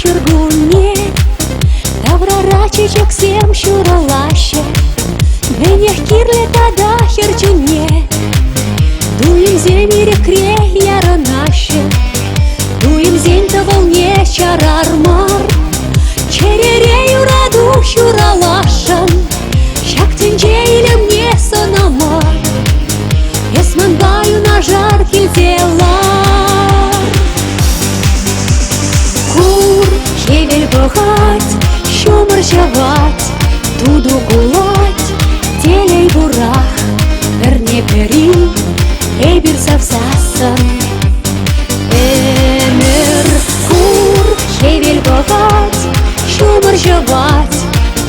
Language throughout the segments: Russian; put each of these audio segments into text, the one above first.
şurgunye Davra çiçek sem şuralaşe Beneh kirle tada herçunye Дуем земли кре яра наше Дуем зень та волне чарармар Черерею раду шуралашан Шак тенчейлем не сонамар Esmanbаю на жар килзелар Кур шевель бахать, шумар шавать Туду гулать, телей бурах Верне пери Эйбир савсасан Эмер кур шевель бахать, шумар шавать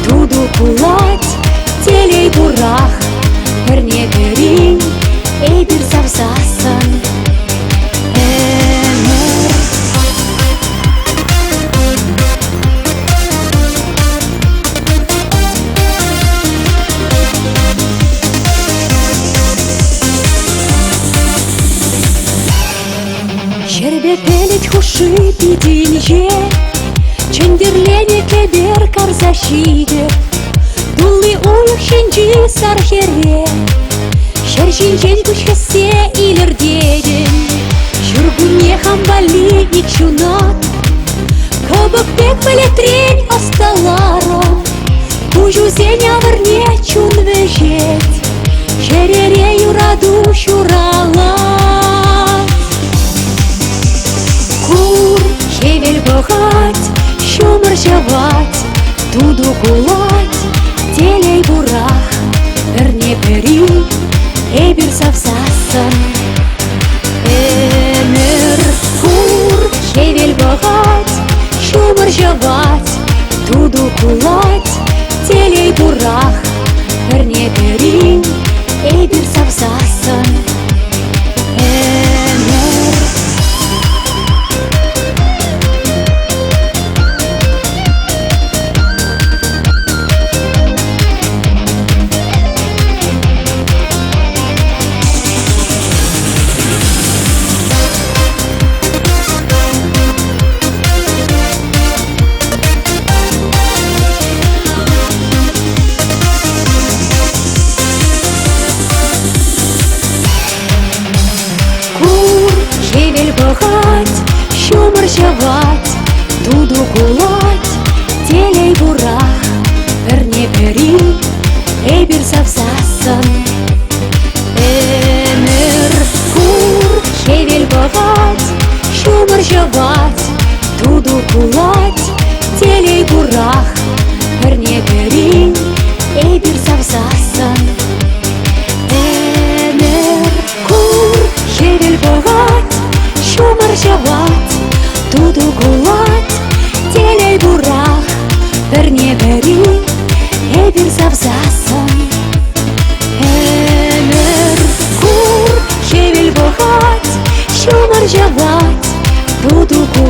Туду гулать, телей бурах Верне пери Эйбир савсасан Эмер Şerbe pelet huşi pidinje Çendirlene keder karzaşide Dulli uyuk şenci sarhere Şerşinçen kuşkese ilerdedin Şurgunye hambali ikşunat Kabak pek peletreń осталаро Кужу зеня верне чун вежет Şerereyu раду şurala Кур шевель бахать, шумар шавать Туду гулать, телей бурах Верне пери Эйбир савсасан Эмер кур шевель бахать, шумар шавать Туду гулать, телей бурах Верне пери Эйбир савсасан Эмер Шевель бахать, шумар шавать Туду гулать, телей бурах Верне пери, эйбир савсасан Эмер кур шевель бахать, шумар шавать Туду гулать, телей бурах Верне пери, эйбир савсасан Эмер кур шевель бахать Шумар шавать, туду гулать, телей бурах Верне пери, эйбир савсасан Эмер кур шевель бахать, шумар шавать Туду гулать